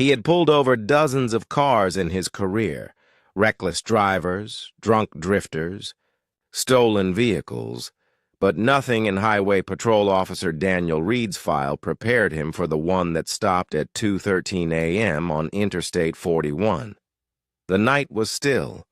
He had pulled over dozens of cars in his career, reckless drivers, drunk drifters, stolen vehicles, but nothing in Highway Patrol Officer Daniel Reed's file prepared him for the one that stopped at 2:13 a.m. on Interstate 41. The night was still,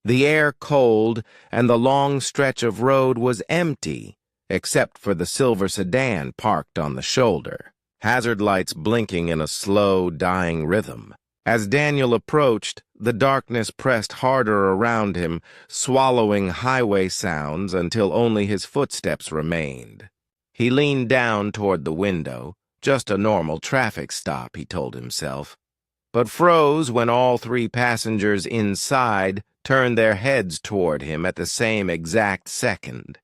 the air cold, and the long stretch of road was empty, except for the silver sedan parked on the shoulder, hazard lights blinking in a slow, dying rhythm. As Daniel approached, the darkness pressed harder around him, swallowing highway sounds until only his footsteps remained. He leaned down toward the window, just a normal traffic stop, he told himself, but froze when all three passengers inside turned their heads toward him at the same exact second.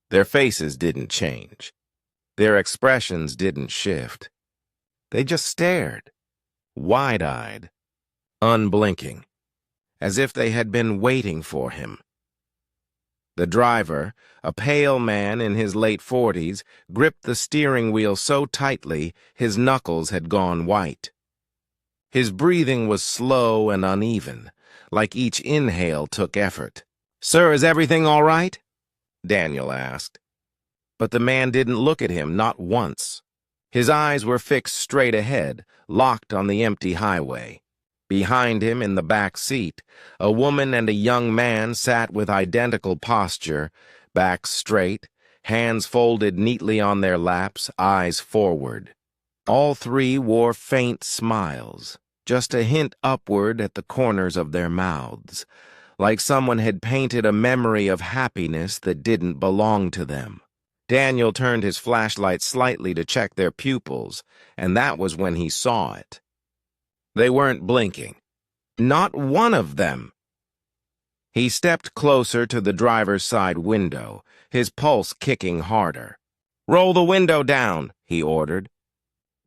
Their faces didn't change. Their expressions didn't shift. They just stared, wide-eyed, unblinking, as if they had been waiting for him. The driver, a pale man in his late 40s, gripped the steering wheel so tightly his knuckles had gone white. His breathing was slow and uneven, like each inhale took effort. "Sir, is everything all right?" Daniel asked. But the man didn't look at him, not once. His eyes were fixed straight ahead, locked on the empty highway. Behind him, in the back seat, a woman and a young man sat with identical posture, backs straight, hands folded neatly on their laps, eyes forward. All three wore faint smiles, just a hint upward at the corners of their mouths, like someone had painted a memory of happiness that didn't belong to them. Daniel turned his flashlight slightly to check their pupils, and that was when he saw it. They weren't blinking. Not one of them. He stepped closer to the driver's side window, his pulse kicking harder. "Roll the window down," he ordered.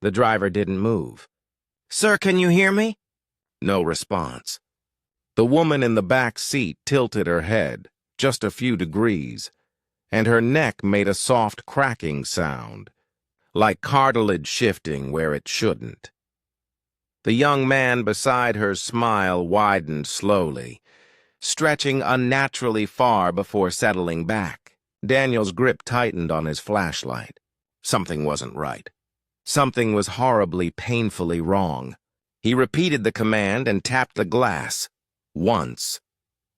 The driver didn't move. "Sir, can you hear me?" No response. The woman in the back seat tilted her head, just a few degrees, and her neck made a soft cracking sound, like cartilage shifting where it shouldn't. The young man beside her's smile widened slowly, stretching unnaturally far before settling back. Daniel's grip tightened on his flashlight. Something wasn't right. Something was horribly, painfully wrong. He repeated the command and tapped the glass. Once.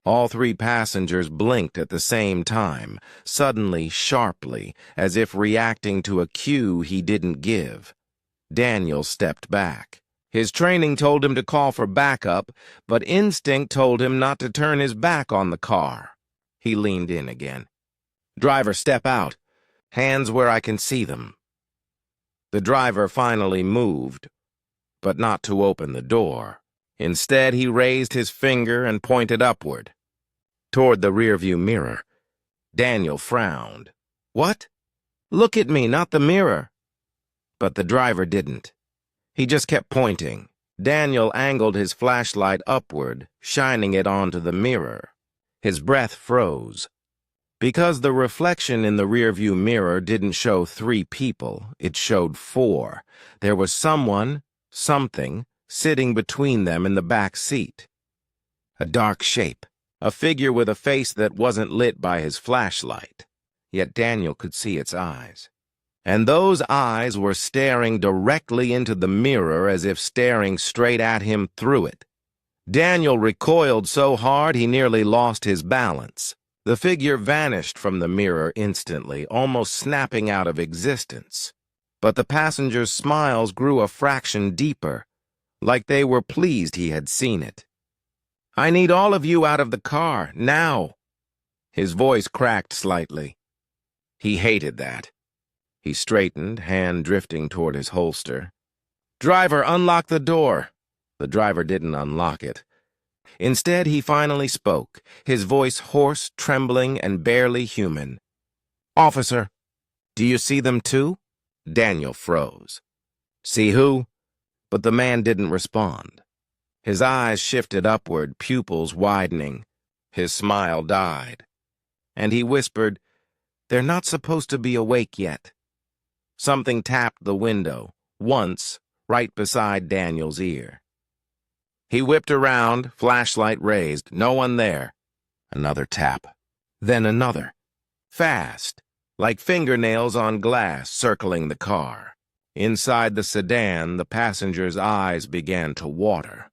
All three passengers blinked at the same time, suddenly, sharply, as if reacting to a cue he didn't give. Daniel stepped back. His training told him to call for backup, but instinct told him not to turn his back on the car. He leaned in again. "Driver, step out. Hands where I can see them." The driver finally moved, but not to open the door. Instead, he raised his finger and pointed upward, toward the rearview mirror. Daniel frowned. "What?" "Look at me, not the mirror." But the driver didn't. He just kept pointing. Daniel angled his flashlight upward, shining it onto the mirror. His breath froze. Because the reflection in the rearview mirror didn't show three people, it showed four. There was someone, something, sitting between them in the back seat. A dark shape, a figure with a face that wasn't lit by his flashlight. Yet Daniel could see its eyes. And those eyes were staring directly into the mirror as if staring straight at him through it. Daniel recoiled so hard he nearly lost his balance. The figure vanished from the mirror instantly, almost snapping out of existence. But the passengers' smiles grew a fraction deeper, like they were pleased he had seen it. "I need all of you out of the car, now." His voice cracked slightly. He hated that. He straightened, hand drifting toward his holster. "Driver, unlock the door." The driver didn't unlock it. Instead, he finally spoke, his voice hoarse, trembling, and barely human. "Officer, do you see them too?" Daniel froze. "See who?" But the man didn't respond. His eyes shifted upward, pupils widening. His smile died. And he whispered, "They're not supposed to be awake yet." Something tapped the window, once, right beside Daniel's ear. He whipped around, flashlight raised, no one there. Another tap. Then another. Fast, like fingernails on glass circling the car. Inside the sedan, the passengers' eyes began to water.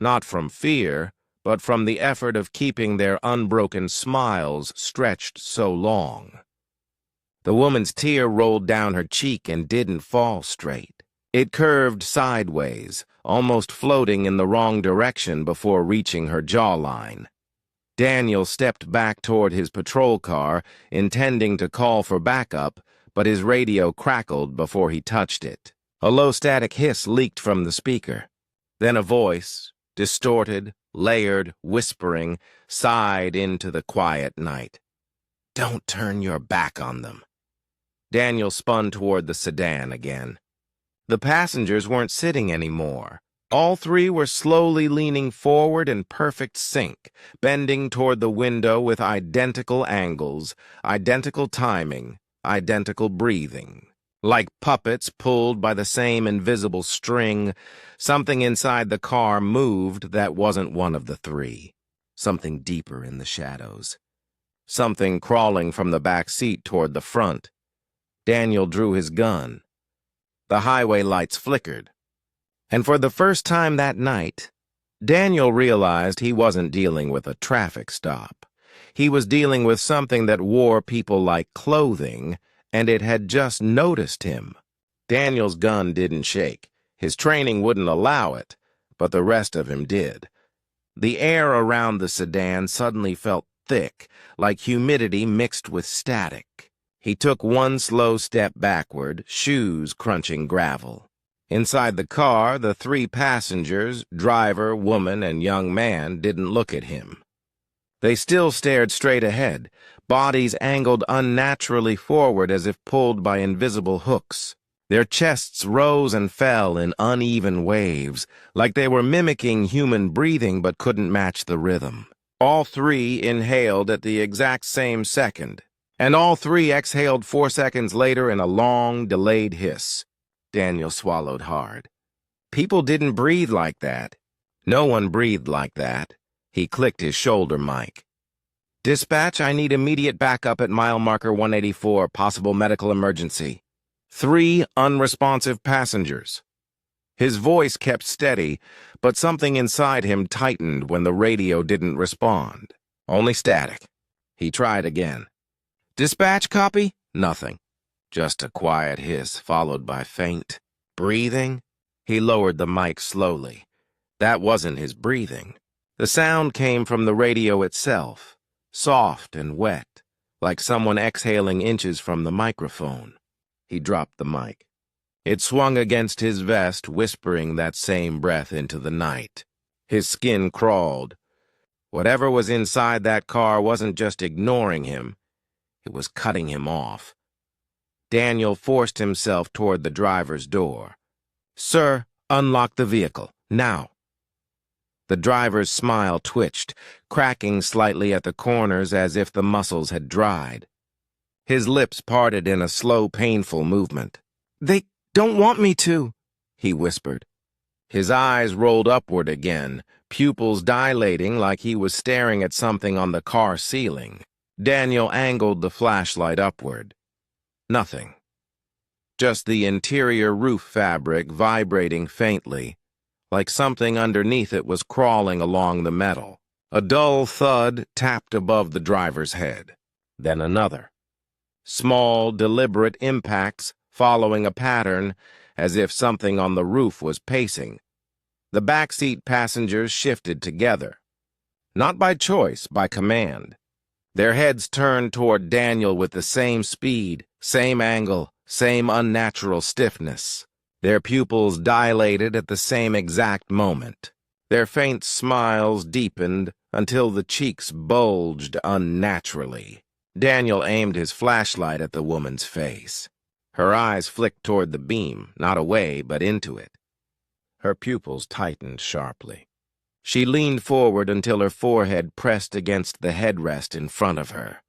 Not from fear, but from the effort of keeping their unbroken smiles stretched so long. The woman's tear rolled down her cheek and didn't fall straight. It curved sideways, almost floating in the wrong direction before reaching her jawline. Daniel stepped back toward his patrol car, intending to call for backup, but his radio crackled before he touched it. A low static hiss leaked from the speaker. Then a voice, distorted, layered, whispering, sighed into the quiet night. "Don't turn your back on them." Daniel spun toward the sedan again. The passengers weren't sitting anymore. All three were slowly leaning forward in perfect sync, bending toward the window with identical angles, identical timing, identical breathing. Like puppets pulled by the same invisible string, something inside the car moved that wasn't one of the three. Something deeper in the shadows. Something crawling from the back seat toward the front. Daniel drew his gun. The highway lights flickered. And for the first time that night, Daniel realized he wasn't dealing with a traffic stop. He was dealing with something that wore people like clothing, and it had just noticed him. Daniel's gun didn't shake. His training wouldn't allow it, but the rest of him did. The air around the sedan suddenly felt thick, like humidity mixed with static. He took one slow step backward, shoes crunching gravel. Inside the car, the three passengers, driver, woman, and young man, didn't look at him. They still stared straight ahead, bodies angled unnaturally forward as if pulled by invisible hooks. Their chests rose and fell in uneven waves, like they were mimicking human breathing but couldn't match the rhythm. All three inhaled at the exact same second, and all three exhaled 4 seconds later in a long, delayed hiss. Daniel swallowed hard. People didn't breathe like that. No one breathed like that. He clicked his shoulder mic. "Dispatch, I need immediate backup at mile marker 184, possible medical emergency." 3 unresponsive passengers. His voice kept steady, but something inside him tightened when the radio didn't respond. Only static. He tried again. "Dispatch, copy?" Nothing. Just a quiet hiss, followed by faint breathing. He lowered the mic slowly. That wasn't his breathing. The sound came from the radio itself, soft and wet, like someone exhaling inches from the microphone. He dropped the mic. It swung against his vest, whispering that same breath into the night. His skin crawled. Whatever was inside that car wasn't just ignoring him, it was cutting him off. Daniel forced himself toward the driver's door. "Sir, unlock the vehicle, now." The driver's smile twitched, cracking slightly at the corners as if the muscles had dried. His lips parted in a slow, painful movement. "They don't want me to," he whispered. His eyes rolled upward again, pupils dilating like he was staring at something on the car ceiling. Daniel angled the flashlight upward. Nothing. Just the interior roof fabric vibrating faintly, like something underneath it was crawling along the metal. A dull thud tapped above the driver's head. Then another. Small, deliberate impacts following a pattern as if something on the roof was pacing. The backseat passengers shifted together. Not by choice, by command. Their heads turned toward Daniel with the same speed, same angle, same unnatural stiffness. Their pupils dilated at the same exact moment. Their faint smiles deepened until the cheeks bulged unnaturally. Daniel aimed his flashlight at the woman's face. Her eyes flicked toward the beam, not away, but into it. Her pupils tightened sharply. She leaned forward until her forehead pressed against the headrest in front of her.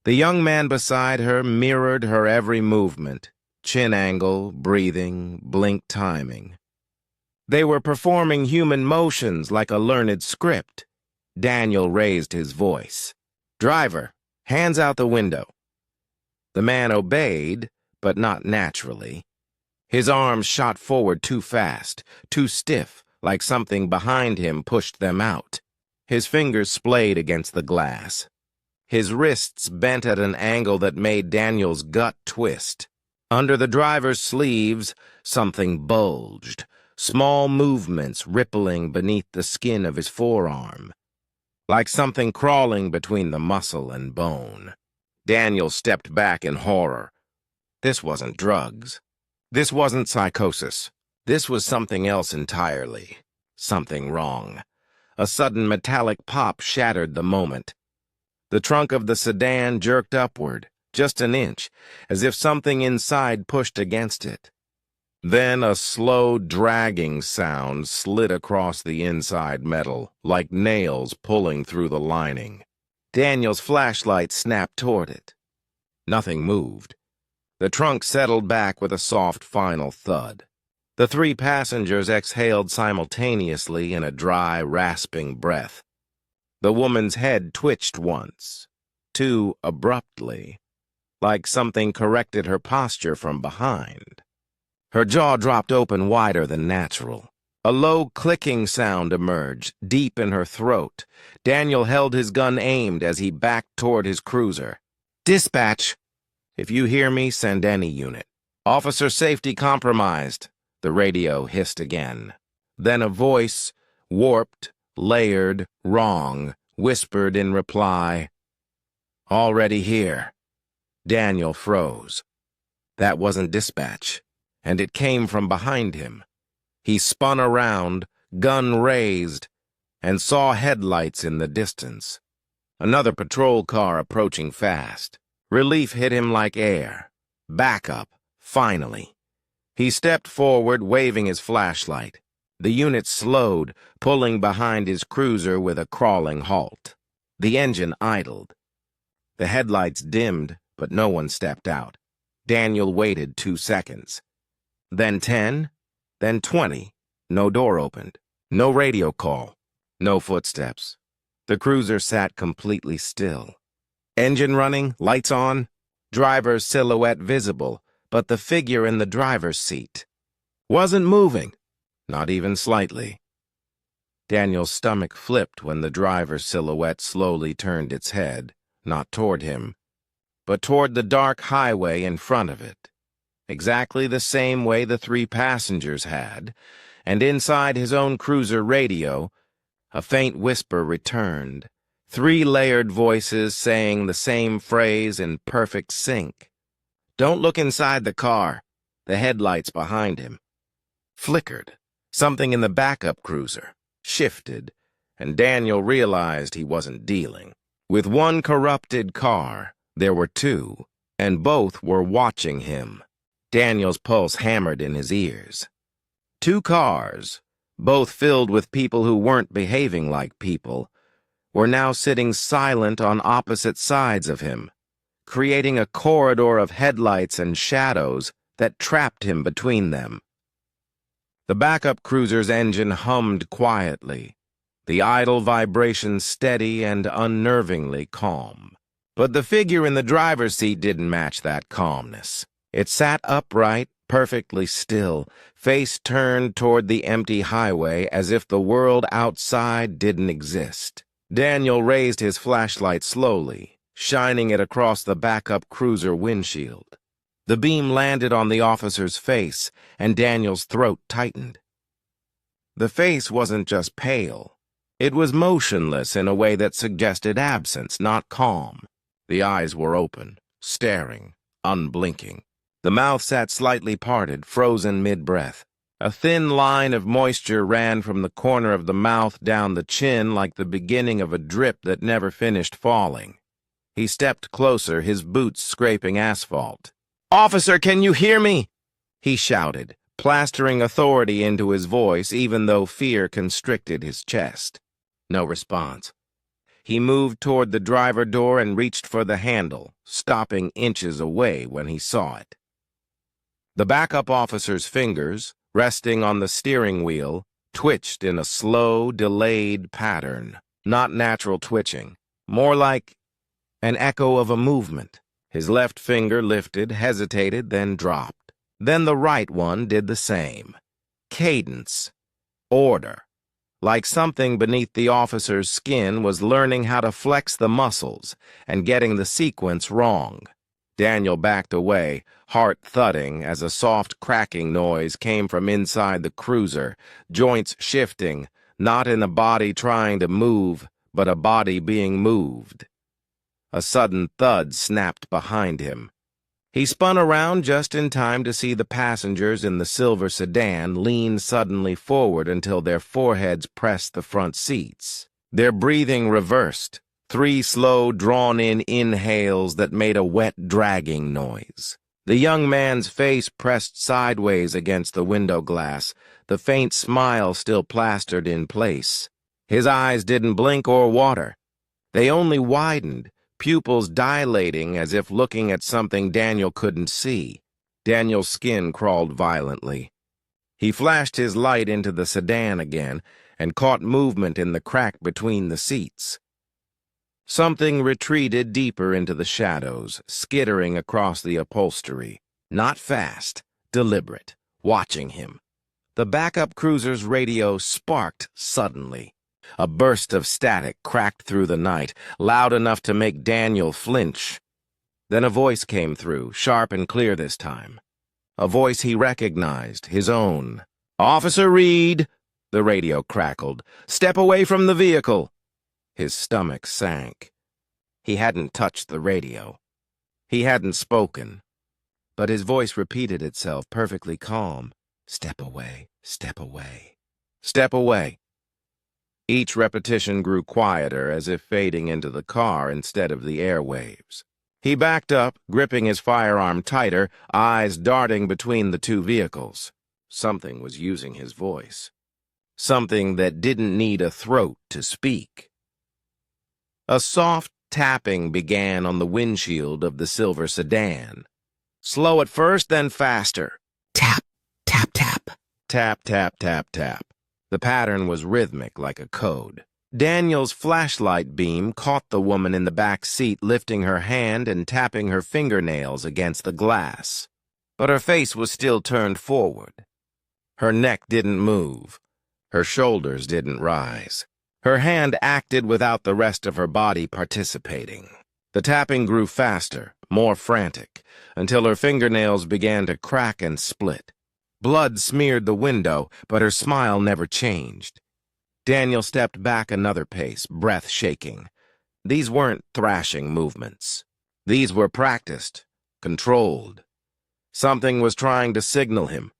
The young man beside her mirrored her every movement, chin angle, breathing, blink timing. They were performing human motions like a learned script. Daniel raised his voice. "Driver, hands out the window." The man obeyed, but not naturally. His arms shot forward too fast, too stiff, like something behind him pushed them out. His fingers splayed against the glass. His wrists bent at an angle that made Daniel's gut twist. Under the driver's sleeves, something bulged, small movements rippling beneath the skin of his forearm, like something crawling between the muscle and bone. Daniel stepped back in horror. This wasn't drugs. This wasn't psychosis. This was something else entirely. Something wrong. A sudden metallic pop shattered the moment. The trunk of the sedan jerked upward, just an inch, as if something inside pushed against it. Then a slow, dragging sound slid across the inside metal, like nails pulling through the lining. Daniel's flashlight snapped toward it. Nothing moved. The trunk settled back with a soft final thud. The three passengers exhaled simultaneously in a dry, rasping breath. The woman's head twitched once, too abruptly, like something corrected her posture from behind. Her jaw dropped open wider than natural. A low clicking sound emerged, deep in her throat. Daniel held his gun aimed as he backed toward his cruiser. "Dispatch! If you hear me, send any unit. Officer safety compromised," the radio hissed again. Then a voice, warped, layered, wrong, whispered in reply, "Already here." Daniel froze. That wasn't dispatch, and it came from behind him. He spun around, gun raised, and saw headlights in the distance. Another patrol car approaching fast. Relief hit him like air. Backup, finally. He stepped forward, waving his flashlight. The unit slowed, pulling behind his cruiser with a crawling halt. The engine idled. The headlights dimmed, but no one stepped out. Daniel waited 2 seconds. Then 10, then 20. No door opened. No radio call. No footsteps. The cruiser sat completely still. Engine running, lights on, driver's silhouette visible, but the figure in the driver's seat wasn't moving, not even slightly. Daniel's stomach flipped when the driver's silhouette slowly turned its head, not toward him, but toward the dark highway in front of it, exactly the same way the three passengers had, and inside his own cruiser radio, a faint whisper returned. 3 layered voices saying the same phrase in perfect sync. "Don't look inside the car." The headlights behind him flickered. Something in the backup cruiser shifted, and Daniel realized he wasn't dealing. With one corrupted car, there were 2, and both were watching him. Daniel's pulse hammered in his ears. 2 cars, both filled with people who weren't behaving like people, were now sitting silent on opposite sides of him, creating a corridor of headlights and shadows that trapped him between them. The backup cruiser's engine hummed quietly, the idle vibration steady and unnervingly calm. But the figure in the driver's seat didn't match that calmness. It sat upright, perfectly still, face turned toward the empty highway as if the world outside didn't exist. Daniel raised his flashlight slowly, shining it across the backup cruiser windshield. The beam landed on the officer's face, and Daniel's throat tightened. The face wasn't just pale. It was motionless in a way that suggested absence, not calm. The eyes were open, staring, unblinking. The mouth sat slightly parted, frozen mid-breath. A thin line of moisture ran from the corner of the mouth down the chin like the beginning of a drip that never finished falling. He stepped closer, his boots scraping asphalt. "Officer, can you hear me?" he shouted, plastering authority into his voice even though fear constricted his chest. No response. He moved toward the driver door and reached for the handle, stopping inches away when he saw it. The backup officer's fingers, resting on the steering wheel, twitched in a slow, delayed pattern. Not natural twitching, more like an echo of a movement. His left finger lifted, hesitated, then dropped. Then the right one did the same. Cadence. Order. Like something beneath the officer's skin was learning how to flex the muscles and getting the sequence wrong. Daniel backed away, heart thudding as a soft cracking noise came from inside the cruiser, joints shifting, not in a body trying to move, but a body being moved. A sudden thud snapped behind him. He spun around just in time to see the passengers in the silver sedan lean suddenly forward until their foreheads pressed the front seats. Their breathing reversed, 3 slow, drawn-in inhales that made a wet, dragging noise. The young man's face pressed sideways against the window glass, the faint smile still plastered in place. His eyes didn't blink or water. They only widened, pupils dilating as if looking at something Daniel couldn't see. Daniel's skin crawled violently. He flashed his light into the sedan again and caught movement in the crack between the seats. Something retreated deeper into the shadows, skittering across the upholstery. Not fast, deliberate, watching him. The backup cruiser's radio sparked suddenly. A burst of static cracked through the night, loud enough to make Daniel flinch. Then a voice came through, sharp and clear this time. A voice he recognized, his own. "Officer Reed," the radio crackled. "Step away from the vehicle." His stomach sank. He hadn't touched the radio. He hadn't spoken. But his voice repeated itself, perfectly calm. "Step away, step away, step away." Each repetition grew quieter, as if fading into the car instead of the airwaves. He backed up, gripping his firearm tighter, eyes darting between the 2 vehicles. Something was using his voice. Something that didn't need a throat to speak. A soft tapping began on the windshield of the silver sedan. Slow at first, then faster. Tap, tap, tap. Tap, tap, tap, tap. The pattern was rhythmic, like a code. Daniel's flashlight beam caught the woman in the back seat lifting her hand and tapping her fingernails against the glass. But her face was still turned forward. Her neck didn't move. Her shoulders didn't rise. Her hand acted without the rest of her body participating. The tapping grew faster, more frantic, until her fingernails began to crack and split. Blood smeared the window, but her smile never changed. Daniel stepped back another pace, breath shaking. These weren't thrashing movements. These were practiced, controlled. Something was trying to signal him,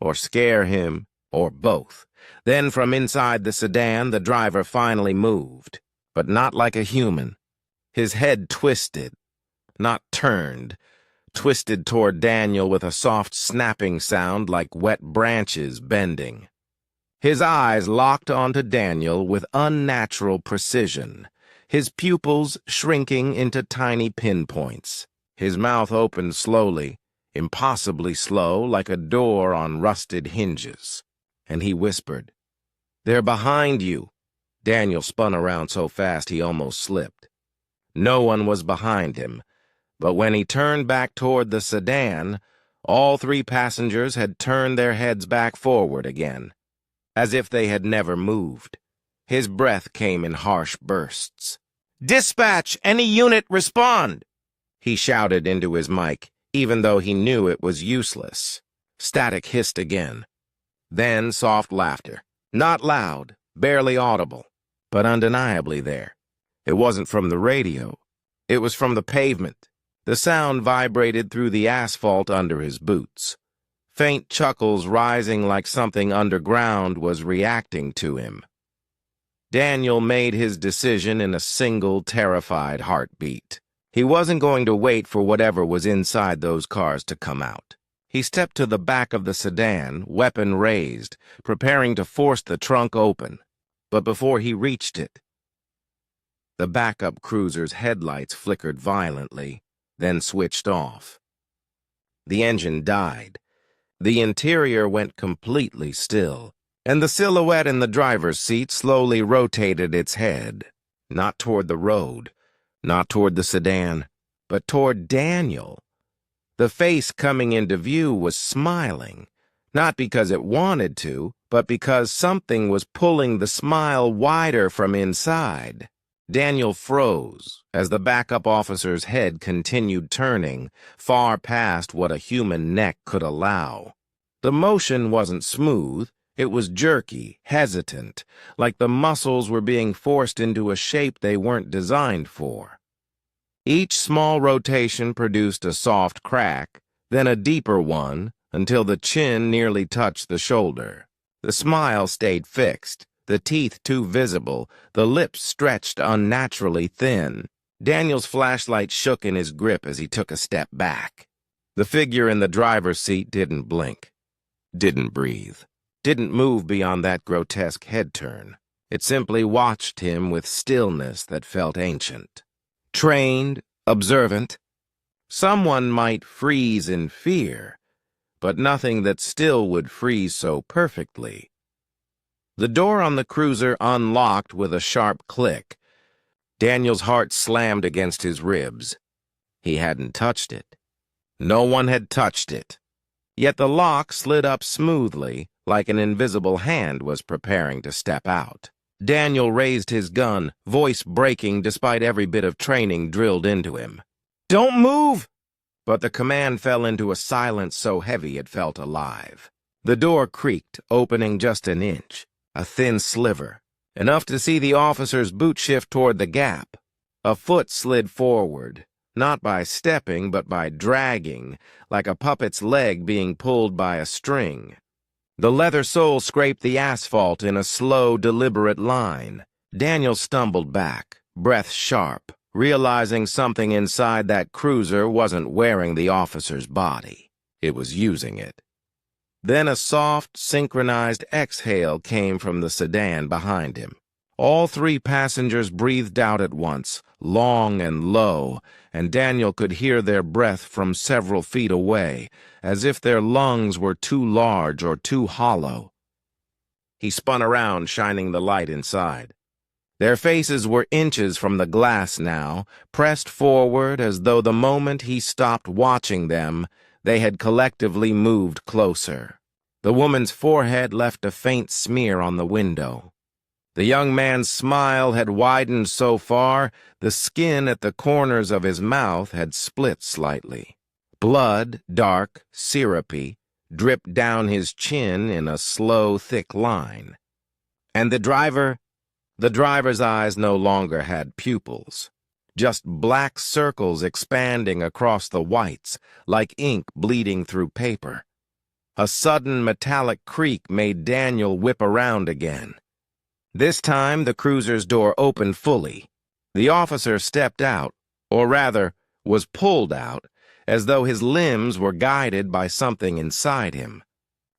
or scare him, or both. Then from inside the sedan, the driver finally moved, but not like a human. His head twisted, not turned, twisted toward Daniel with a soft snapping sound like wet branches bending. His eyes locked onto Daniel with unnatural precision, his pupils shrinking into tiny pinpoints. His mouth opened slowly, impossibly slow, like a door on rusted hinges. And he whispered, "They're behind you." Daniel spun around so fast he almost slipped. No one was behind him. But when he turned back toward the sedan, all 3 passengers had turned their heads back forward again, as if they had never moved. His breath came in harsh bursts. "Dispatch! Any unit, respond!" He shouted into his mic, even though he knew it was useless. Static hissed again. Then soft laughter. Not loud, barely audible, but undeniably there. It wasn't from the radio. It was from the pavement. The sound vibrated through the asphalt under his boots. Faint chuckles rising like something underground was reacting to him. Daniel made his decision in a single, terrified heartbeat. He wasn't going to wait for whatever was inside those cars to come out. He stepped to the back of the sedan, weapon raised, preparing to force the trunk open. But before he reached it, the backup cruiser's headlights flickered violently, then switched off. The engine died. The interior went completely still, and the silhouette in the driver's seat slowly rotated its head, not toward the road, not toward the sedan, but toward Daniel. The face coming into view was smiling, not because it wanted to, but because something was pulling the smile wider from inside. Daniel froze as the backup officer's head continued turning, far past what a human neck could allow. The motion wasn't smooth, it was jerky, hesitant, like the muscles were being forced into a shape they weren't designed for. Each small rotation produced a soft crack, then a deeper one, until the chin nearly touched the shoulder. The smile stayed fixed, the teeth too visible, the lips stretched unnaturally thin. Daniel's flashlight shook in his grip as he took a step back. The figure in the driver's seat didn't blink, didn't breathe, didn't move beyond that grotesque head turn. It simply watched him with stillness that felt ancient. Trained, observant. Someone might freeze in fear, but nothing that still would freeze so perfectly. The door on the cruiser unlocked with a sharp click. Daniel's heart slammed against his ribs. He hadn't touched it. No one had touched it. Yet the lock slid up smoothly, like an invisible hand was preparing to step out. Daniel raised his gun, voice breaking despite every bit of training drilled into him. "Don't move!" But the command fell into a silence so heavy it felt alive. The door creaked, opening just an inch, a thin sliver, enough to see the officer's boot shift toward the gap. A foot slid forward, not by stepping but by dragging, like a puppet's leg being pulled by a string. The leather sole scraped the asphalt in a slow, deliberate line. Daniel stumbled back, breath sharp, realizing something inside that cruiser wasn't wearing the officer's body. It was using it. Then a soft, synchronized exhale came from the sedan behind him. All three passengers breathed out at once, long and low, and Daniel could hear their breath from several feet away, as if their lungs were too large or too hollow. He spun around, shining the light inside. Their faces were inches from the glass now, pressed forward as though the moment he stopped watching them, they had collectively moved closer. The woman's forehead left a faint smear on the window. The young man's smile had widened so far, the skin at the corners of his mouth had split slightly. Blood, dark, syrupy, dripped down his chin in a slow, thick line. And the driver's eyes no longer had pupils, just black circles expanding across the whites, like ink bleeding through paper. A sudden metallic creak made Daniel whip around again. This time, the cruiser's door opened fully. The officer stepped out, or rather, was pulled out, as though his limbs were guided by something inside him.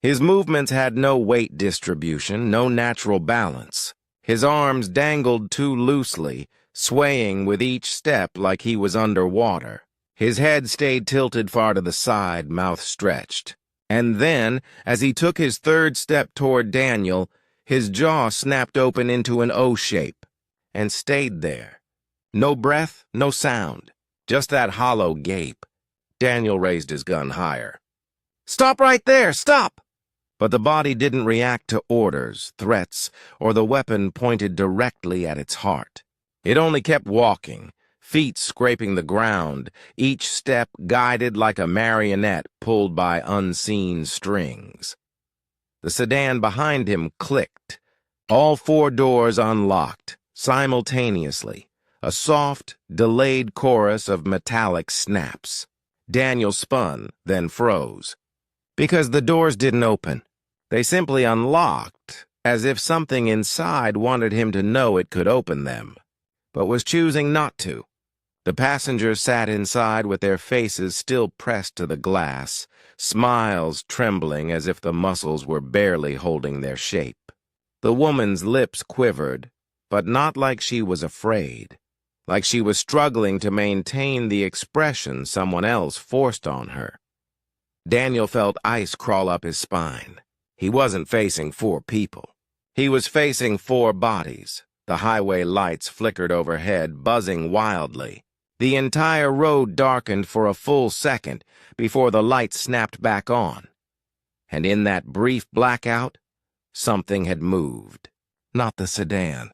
His movements had no weight distribution, no natural balance. His arms dangled too loosely, swaying with each step like he was underwater. His head stayed tilted far to the side, mouth stretched. And then, as he took his third step toward Daniel, his jaw snapped open into an O shape, and stayed there. No breath, no sound, just that hollow gape. Daniel raised his gun higher. "Stop right there! Stop!" But the body didn't react to orders, threats, or the weapon pointed directly at its heart. It only kept walking, feet scraping the ground, each step guided like a marionette pulled by unseen strings. The sedan behind him clicked. All four doors unlocked, simultaneously, a soft, delayed chorus of metallic snaps. Daniel spun, then froze. Because the doors didn't open. They simply unlocked, as if something inside wanted him to know it could open them, but was choosing not to. The passengers sat inside with their faces still pressed to the glass, smiles trembling as if the muscles were barely holding their shape. The woman's lips quivered, but not like she was afraid, like she was struggling to maintain the expression someone else forced on her. Daniel felt ice crawl up his spine. He wasn't facing 4 people. He was facing 4 bodies. The highway lights flickered overhead, buzzing wildly. The entire road darkened for a full second before the lights snapped back on. And in that brief blackout, something had moved. Not the sedan,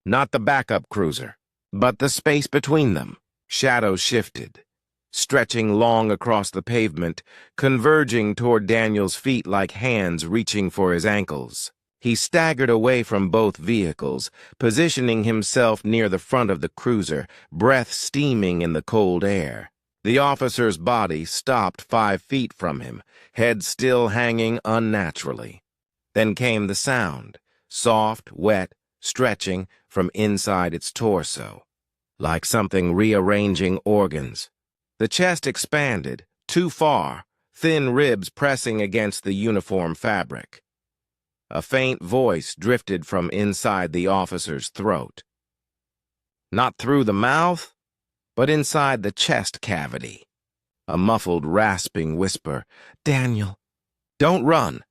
not the backup cruiser, but the space between them. Shadows shifted, stretching long across the pavement, converging toward Daniel's feet like hands reaching for his ankles. He staggered away from both vehicles, positioning himself near the front of the cruiser, breath steaming in the cold air. The officer's body stopped 5 feet from him, head still hanging unnaturally. Then came the sound, soft, wet, stretching from inside its torso, like something rearranging organs. The chest expanded, too far, thin ribs pressing against the uniform fabric. A faint voice drifted from inside the officer's throat. Not through the mouth, but inside the chest cavity. A muffled, rasping whisper, "Daniel, don't run."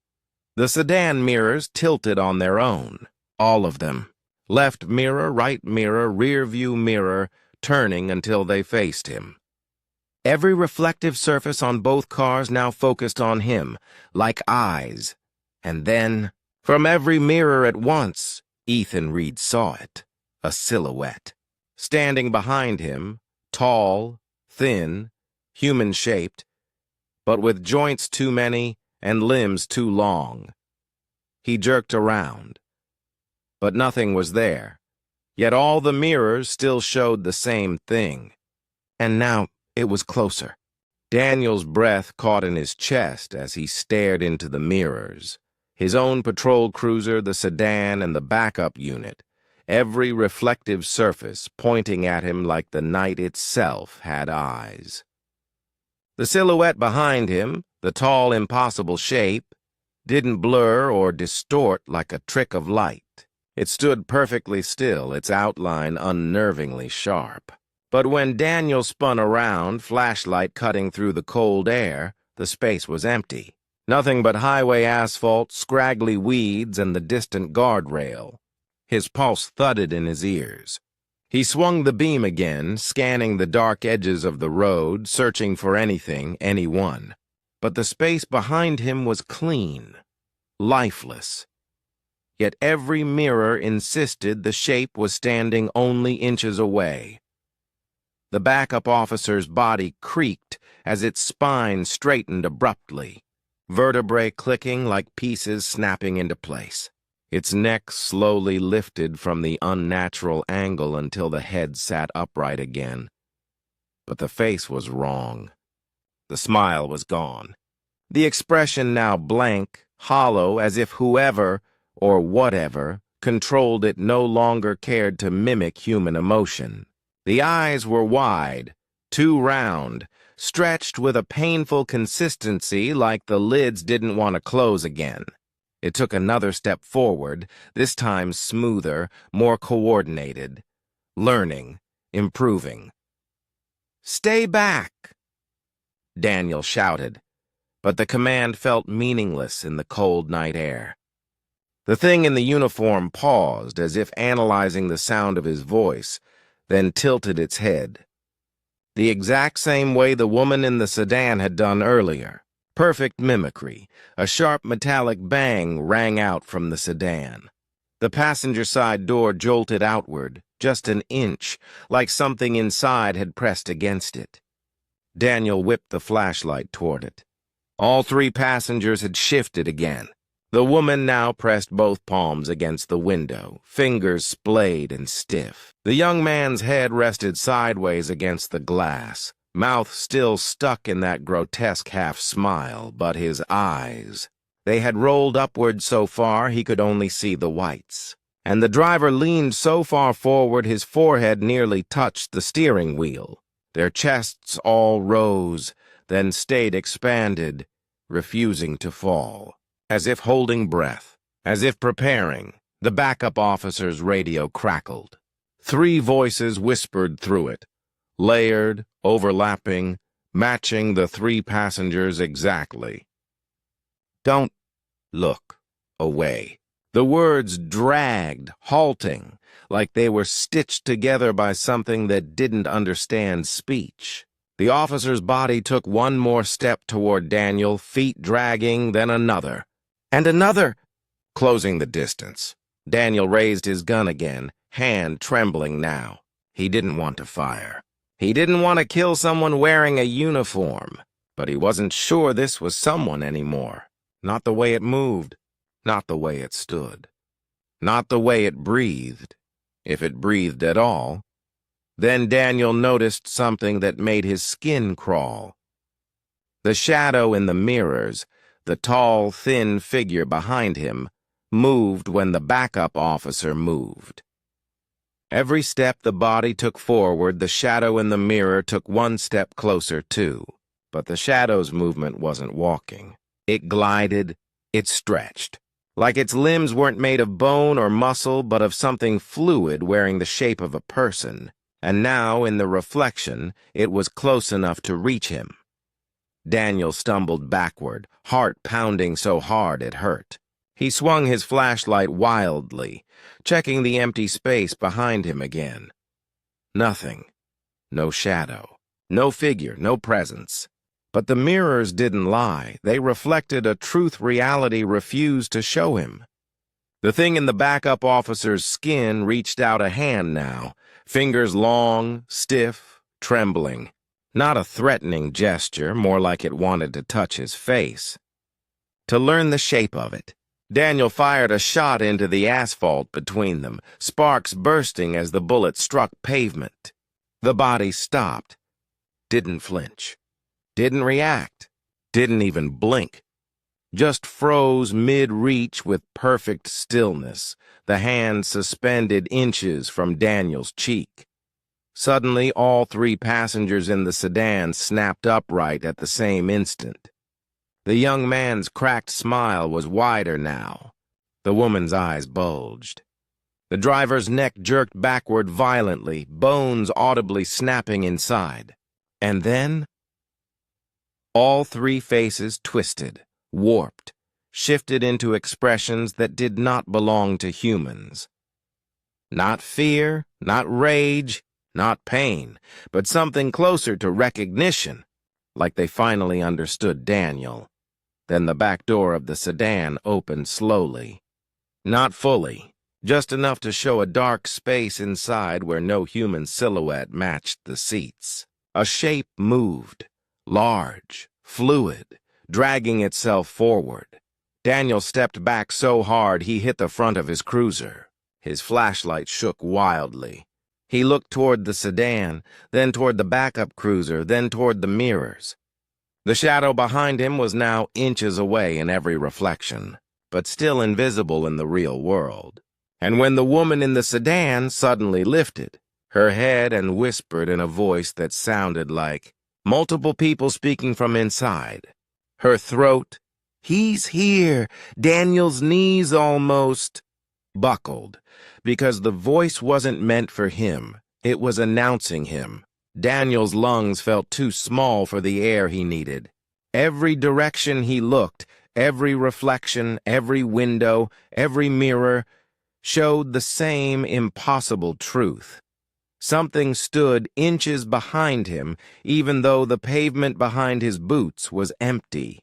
The sedan mirrors tilted on their own, all of them. Left mirror, right mirror, rear view mirror, turning until they faced him. Every reflective surface on both cars now focused on him, like eyes. And then, from every mirror at once, Ethan Reed saw it, a silhouette. Standing behind him, tall, thin, human-shaped, but with joints too many and limbs too long. He jerked around, but nothing was there. Yet all the mirrors still showed the same thing. And now it was closer. Daniel's breath caught in his chest as he stared into the mirrors. His own patrol cruiser, the sedan, and the backup unit. Every reflective surface pointing at him like the night itself had eyes. The silhouette behind him, the tall, impossible shape, didn't blur or distort like a trick of light. It stood perfectly still, its outline unnervingly sharp. But when Daniel spun around, flashlight cutting through the cold air, the space was empty. Nothing but highway asphalt, scraggly weeds, and the distant guardrail. His pulse thudded in his ears. He swung the beam again, scanning the dark edges of the road, searching for anything, anyone. But the space behind him was clean, lifeless. Yet every mirror insisted the shape was standing only inches away. The backup officer's body creaked as its spine straightened abruptly, vertebrae clicking like pieces snapping into place. Its neck slowly lifted from the unnatural angle until the head sat upright again. But the face was wrong. The smile was gone. The expression now blank, hollow, as if whoever, or whatever, controlled it no longer cared to mimic human emotion. The eyes were wide, too round, stretched with a painful consistency like the lids didn't want to close again. It took another step forward, this time smoother, more coordinated. Learning, improving. "Stay back!" Daniel shouted, but the command felt meaningless in the cold night air. The thing in the uniform paused, as if analyzing the sound of his voice, then tilted its head. The exact same way the woman in the sedan had done earlier. Perfect mimicry. A sharp metallic bang rang out from the sedan. The passenger side door jolted outward, just an inch, like something inside had pressed against it. Daniel whipped the flashlight toward it. All 3 passengers had shifted again. The woman now pressed both palms against the window, fingers splayed and stiff. The young man's head rested sideways against the glass, mouth still stuck in that grotesque half-smile, but his eyes, they had rolled upward so far he could only see the whites. And the driver leaned so far forward his forehead nearly touched the steering wheel. Their chests all rose, then stayed expanded, refusing to fall. As if holding breath, as if preparing, the backup officer's radio crackled. 3 voices whispered through it, layered, overlapping, matching the three passengers exactly. "Don't look away." The words dragged, halting, like they were stitched together by something that didn't understand speech. The officer's body took one more step toward Daniel, feet dragging, then another. And another, closing the distance. Daniel raised his gun again, hand trembling now. He didn't want to fire. He didn't want to kill someone wearing a uniform, but he wasn't sure this was someone anymore. Not the way it moved, not the way it stood, not the way it breathed, if it breathed at all. Then Daniel noticed something that made his skin crawl. The shadow in the mirrors, the tall, thin figure behind him, moved when the backup officer moved. Every step the body took forward, the shadow in the mirror took one step closer too. But the shadow's movement wasn't walking. It glided, it stretched, like its limbs weren't made of bone or muscle, but of something fluid wearing the shape of a person. And now, in the reflection, it was close enough to reach him. Daniel stumbled backward, heart pounding so hard it hurt. He swung his flashlight wildly, checking the empty space behind him again. Nothing. No shadow. No figure, no presence. But the mirrors didn't lie. They reflected a truth reality refused to show him. The thing in the backup officer's skin reached out a hand now, fingers long, stiff, trembling. Not a threatening gesture, more like it wanted to touch his face. To learn the shape of it, Daniel fired a shot into the asphalt between them, sparks bursting as the bullet struck pavement. The body stopped, didn't flinch, didn't react, didn't even blink. Just froze mid-reach with perfect stillness, the hand suspended inches from Daniel's cheek. Suddenly, all three passengers in the sedan snapped upright at the same instant. The young man's cracked smile was wider now. The woman's eyes bulged. The driver's neck jerked backward violently, bones audibly snapping inside. And then, all three faces twisted, warped, shifted into expressions that did not belong to humans. Not fear, not rage, not pain, but something closer to recognition, like they finally understood Daniel. Then the back door of the sedan opened slowly. Not fully, just enough to show a dark space inside where no human silhouette matched the seats. A shape moved, large, fluid, dragging itself forward. Daniel stepped back so hard he hit the front of his cruiser. His flashlight shook wildly. He looked toward the sedan, then toward the backup cruiser, then toward the mirrors. The shadow behind him was now inches away in every reflection, but still invisible in the real world. And when the woman in the sedan suddenly lifted her head and whispered in a voice that sounded like multiple people speaking from inside, her throat, "He's here," Daniel's knees almost buckled, because the voice wasn't meant for him. It was announcing him. Daniel's lungs felt too small for the air he needed. Every direction he looked, every reflection, every window, every mirror, showed the same impossible truth. Something stood inches behind him, even though the pavement behind his boots was empty.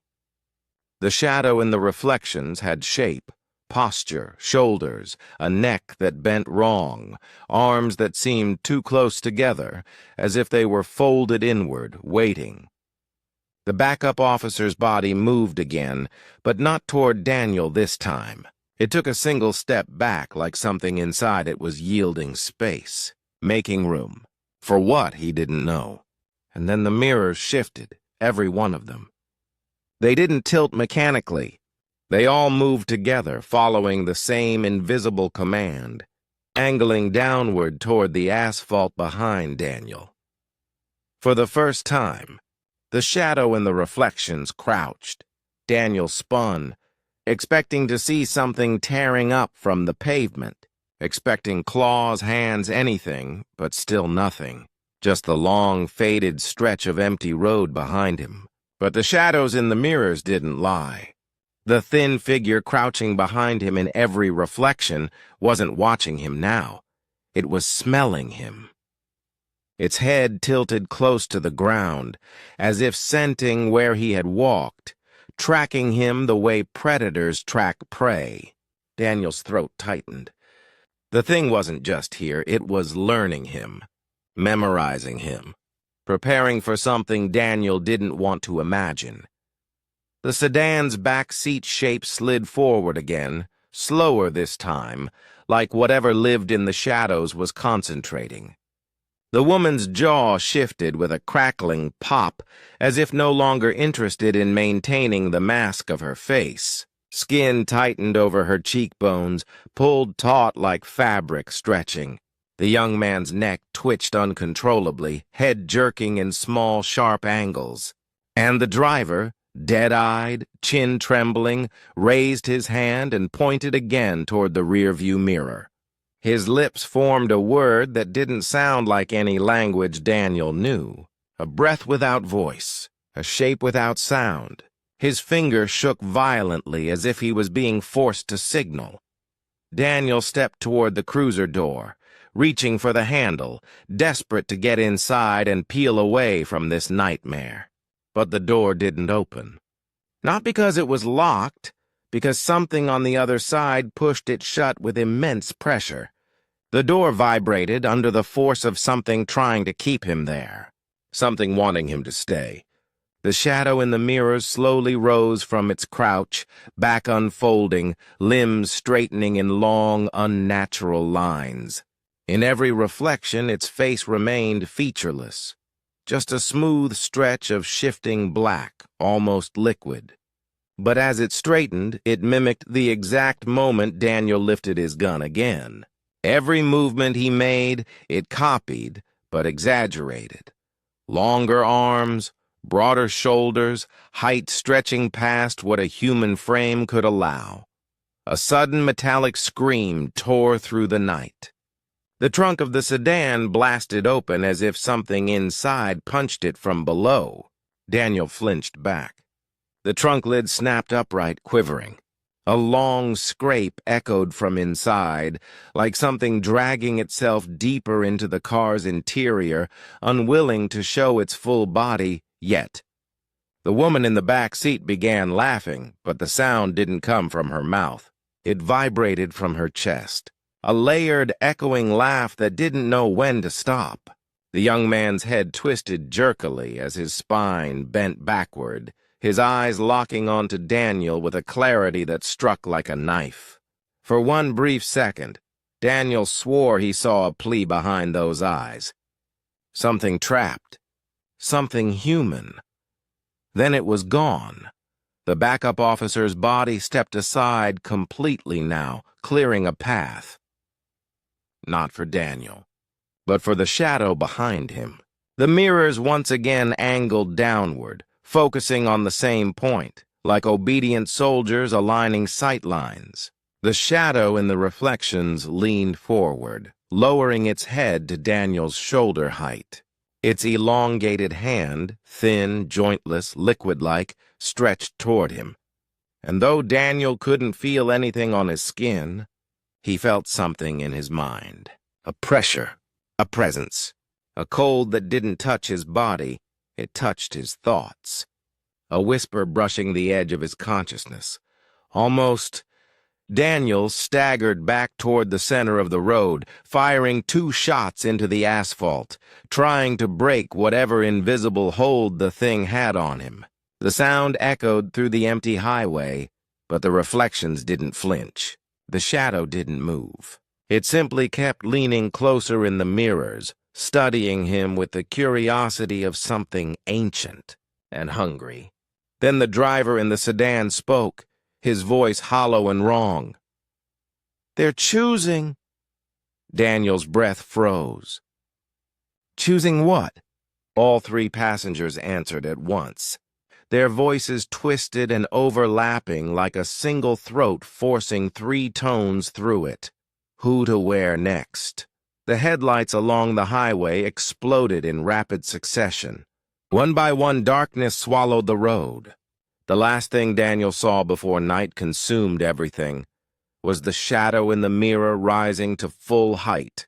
The shadow in the reflections had shape, posture, shoulders, a neck that bent wrong, arms that seemed too close together, as if they were folded inward, waiting. The backup officer's body moved again, but not toward Daniel this time. It took a single step back, like something inside it was yielding space, making room. For what, he didn't know. And then the mirrors shifted, every one of them. They didn't tilt mechanically. They all moved together, following the same invisible command, angling downward toward the asphalt behind Daniel. For the first time, the shadow in the reflections crouched. Daniel spun, expecting to see something tearing up from the pavement, expecting claws, hands, anything, but still nothing. just the long, faded stretch of empty road behind him. But the shadows in the mirrors didn't lie. The thin figure crouching behind him in every reflection wasn't watching him now. It was smelling him. Its head tilted close to the ground, as if scenting where he had walked, tracking him the way predators track prey. Daniel's throat tightened. The thing wasn't just here, it was learning him, memorizing him, preparing for something Daniel didn't want to imagine. The sedan's back seat shape slid forward again, slower this time, like whatever lived in the shadows was concentrating. The woman's jaw shifted with a crackling pop, as if no longer interested in maintaining the mask of her face. Skin tightened over her cheekbones, pulled taut like fabric stretching. The young man's neck twitched uncontrollably, head jerking in small, sharp angles. And the driver, dead-eyed, chin trembling, raised his hand and pointed again toward the rearview mirror. His lips formed a word that didn't sound like any language Daniel knew. A breath without voice, a shape without sound. His finger shook violently as if he was being forced to signal. Daniel stepped toward the cruiser door, reaching for the handle, desperate to get inside and peel away from this nightmare. But the door didn't open. Not because it was locked, because something on the other side pushed it shut with immense pressure. The door vibrated under the force of something trying to keep him there, something wanting him to stay. The shadow in the mirrors slowly rose from its crouch, back unfolding, limbs straightening in long, unnatural lines. In every reflection, its face remained featureless, just a smooth stretch of shifting black, almost liquid. But as it straightened, it mimicked the exact moment Daniel lifted his gun again. Every movement he made, it copied, but exaggerated. Longer arms, broader shoulders, height stretching past what a human frame could allow. A sudden metallic scream tore through the night. The trunk of the sedan blasted open as if something inside punched it from below. Daniel flinched back. The trunk lid snapped upright, quivering. A long scrape echoed from inside, like something dragging itself deeper into the car's interior, unwilling to show its full body yet. The woman in the back seat began laughing, but the sound didn't come from her mouth. It vibrated from her chest. A layered, echoing laugh that didn't know when to stop. The young man's head twisted jerkily as his spine bent backward, his eyes locking onto Daniel with a clarity that struck like a knife. For one brief second, Daniel swore he saw a plea behind those eyes. Something trapped. Something human. Then it was gone. The backup officer's body stepped aside completely now, clearing a path. Not for Daniel, but for the shadow behind him. The mirrors once again angled downward, focusing on the same point, like obedient soldiers aligning sight lines. The shadow in the reflections leaned forward, lowering its head to Daniel's shoulder height. Its elongated hand, thin, jointless, liquid-like, stretched toward him. And though Daniel couldn't feel anything on his skin, he felt something in his mind. A pressure, a presence, a cold that didn't touch his body, it touched his thoughts. A whisper brushing the edge of his consciousness. Almost... Daniel staggered back toward the center of the road, firing 2 shots into the asphalt, trying to break whatever invisible hold the thing had on him. The sound echoed through the empty highway, but the reflections didn't flinch. The shadow didn't move. It simply kept leaning closer in the mirrors, studying him with the curiosity of something ancient and hungry. Then the driver in the sedan spoke, his voice hollow and wrong. "They're choosing." Daniel's breath froze. "Choosing what?" All 3 passengers answered at once, their voices twisted and overlapping like a single throat forcing 3 tones through it. Who to wear next? The headlights along the highway exploded in rapid succession. One by one, darkness swallowed the road. The last thing Daniel saw before night consumed everything was the shadow in the mirror rising to full height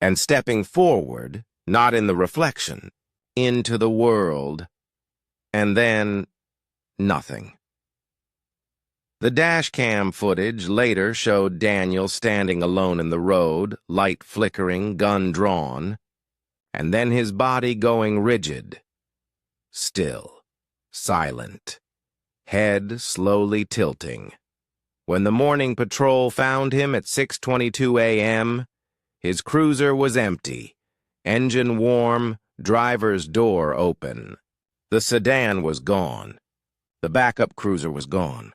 and stepping forward, not in the reflection, into the world, and then nothing. The dashcam footage later showed Daniel standing alone in the road, light flickering, gun drawn, and then his body going rigid, still, silent, head slowly tilting. When the morning patrol found him at 6:22 a.m., his cruiser was empty, engine warm, driver's door open. The sedan was gone. The backup cruiser was gone.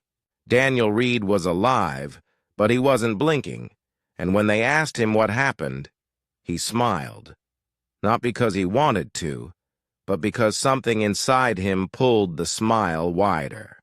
Daniel Reed was alive, but he wasn't blinking, and when they asked him what happened, he smiled. Not because he wanted to, but because something inside him pulled the smile wider.